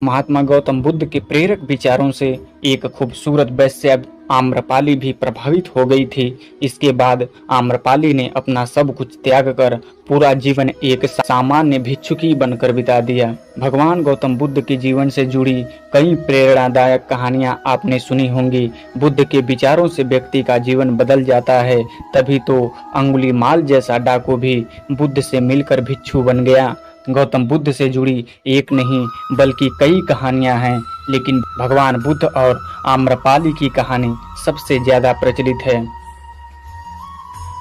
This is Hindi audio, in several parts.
महात्मा गौतम बुद्ध के प्रेरक विचारों से एक खूबसूरत वैश्या आम्रपाली भी प्रभावित हो गई थी। इसके बाद आम्रपाली ने अपना सब कुछ त्याग कर पूरा जीवन एक सामान्य भिक्षुकी बनकर बिता दिया। भगवान गौतम बुद्ध के जीवन से जुड़ी कई प्रेरणादायक कहानियां आपने सुनी होंगी। बुद्ध के विचारों से व्यक्ति का जीवन बदल जाता है, तभी तो अंगुलीमाल जैसा डाकू भी बुद्ध से मिलकर भिक्षु बन गया। गौतम बुद्ध से जुड़ी एक नहीं बल्कि कई कहानियां हैं, लेकिन भगवान बुद्ध और आम्रपाली की कहानी सबसे ज्यादा प्रचलित है।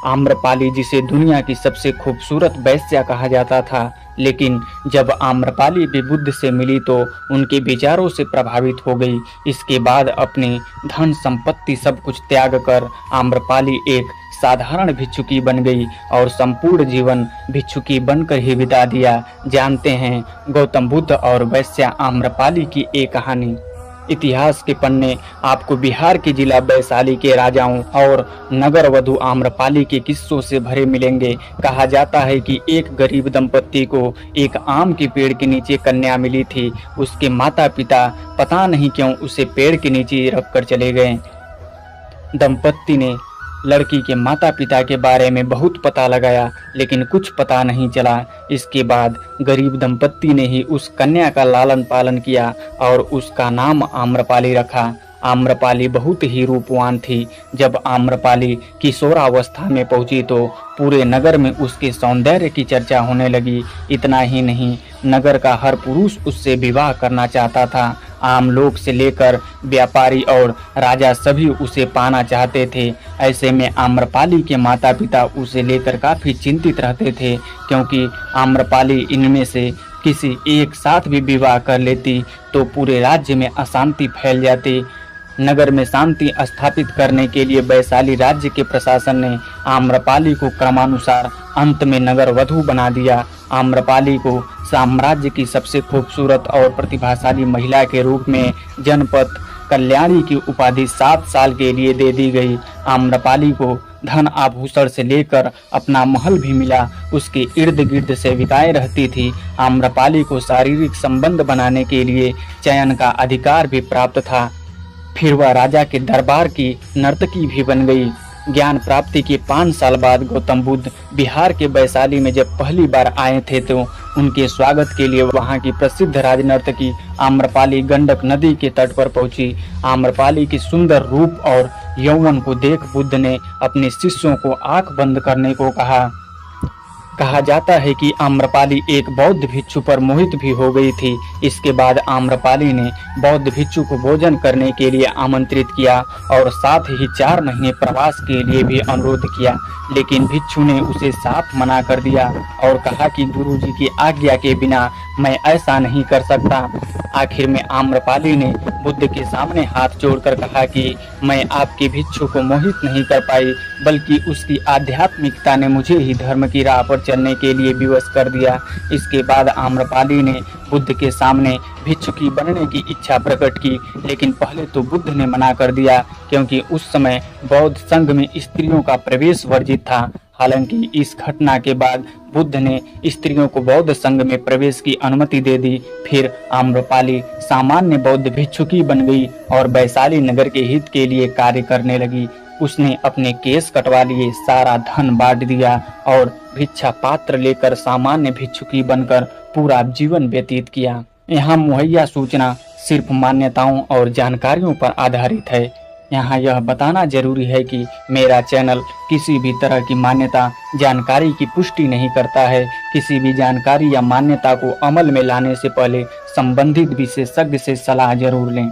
आम्रपाली, जिसे दुनिया की सबसे खूबसूरत वैश्या कहा जाता था, लेकिन जब आम्रपाली भी बुद्ध से मिली तो उनके विचारों से प्रभावित हो गई। इसके बाद अपनी धन संपत्ति सब कुछ त्याग कर आम्रपाली एक साधारण भिक्षुकी बन गई और संपूर्ण जीवन भिक्षुकी बनकर ही बिता दिया। जानते हैं गौतम बुद्ध और वैश्या आम्रपाली की एक कहानी। इतिहास के पन्ने आपको बिहार के जिला वैशाली के राजाओं और नगर वधु आम्रपाली के किस्सों से भरे मिलेंगे। कहा जाता है कि एक गरीब दंपत्ति को एक आम के पेड़ के नीचे कन्या मिली थी। उसके माता पिता पता नहीं क्यों उसे पेड़ के नीचे रखकर चले गए। दंपत्ति ने लड़की के माता पिता के बारे में बहुत पता लगाया, लेकिन कुछ पता नहीं चला। इसके बाद गरीब दंपत्ति ने ही उस कन्या का लालन पालन किया और उसका नाम आम्रपाली रखा। आम्रपाली बहुत ही रूपवान थी। जब आम्रपाली किशोरावस्था में पहुंची तो पूरे नगर में उसके सौंदर्य की चर्चा होने लगी। इतना ही नहीं, नगर का हर पुरुष उससे विवाह करना चाहता था। आम लोग से लेकर व्यापारी और राजा सभी उसे पाना चाहते थे। ऐसे में आम्रपाली के माता पिता उसे लेकर काफी चिंतित रहते थे, क्योंकि आम्रपाली इनमें से किसी एक साथ भी विवाह कर लेती तो पूरे राज्य में अशांति फैल जाती। नगर में शांति स्थापित करने के लिए वैशाली राज्य के प्रशासन ने आम्रपाली को क्रमानुसार अंत में नगर वधु बना दिया। आम्रपाली को साम्राज्य की सबसे खूबसूरत और प्रतिभाशाली महिला के रूप में जनपद कल्याणी की उपाधि 7 साल के लिए दे दी गई। आम्रपाली को धन आभूषण से लेकर अपना महल भी मिला। उसके इर्द गिर्द सेविकाएं रहती थी। आम्रपाली को शारीरिक संबंध बनाने के लिए चयन का अधिकार भी प्राप्त था। फिर वह राजा के दरबार की नर्तकी भी बन गई। ज्ञान प्राप्ति के 5 साल बाद गौतम बुद्ध बिहार के वैशाली में जब पहली बार आए थे तो उनके स्वागत के लिए वहां की प्रसिद्ध राजनर्तकी आम्रपाली गंडक नदी के तट पर पहुंची। आम्रपाली की सुंदर रूप और यौवन को देख बुद्ध ने अपने शिष्यों को आंख बंद करने को कहा जाता है कि आम्रपाली एक बौद्ध भिक्षु पर मोहित भी हो गई थी। इसके बाद आम्रपाली ने बौद्ध भिक्षु को भोजन करने के लिए आमंत्रित किया और साथ ही 4 महीने प्रवास के लिए भी अनुरोध किया, लेकिन भिक्षु ने उसे साफ मना कर दिया और कहा कि गुरुजी की आज्ञा के बिना मैं ऐसा नहीं कर सकता। आखिर में आम्रपाली ने बुद्ध के सामने हाथ जोड़कर कहा कि मैं आपके भिक्षु को मोहित नहीं कर पाई, बल्कि उसकी आध्यात्मिकता ने मुझे ही धर्म की राह पर चलने के लिए विवश कर दिया। इसके बाद आम्रपाली ने बुद्ध के सामने भिक्षुकी बनने की इच्छा प्रकट की, लेकिन पहले तो बुद्ध ने मना कर दिया, क्योंकि उस समय बौद्ध संघ में स्त्रियों का प्रवेश वर्जित था। हालांकि इस घटना के बाद बुद्ध ने स्त्रियों को बौद्ध संघ में प्रवेश की अनुमति दे दी। फिर आम्रपाली सामान्य बौद्ध भिक्षुकी बन गई और वैशाली नगर के हित के लिए कार्य करने लगी। उसने अपने केस कटवा लिए, सारा धन बांट दिया और भिक्षा पात्र लेकर सामान्य भिक्षुकी बनकर पूरा जीवन व्यतीत किया। यहाँ मुहैया सूचना सिर्फ मान्यताओं और जानकारियों पर आधारित है। यहाँ यह बताना जरूरी है कि मेरा चैनल किसी भी तरह की मान्यता जानकारी की पुष्टि नहीं करता है। किसी भी जानकारी या मान्यता को अमल में लाने से पहले संबंधित विशेषज्ञ से सलाह जरूर लें।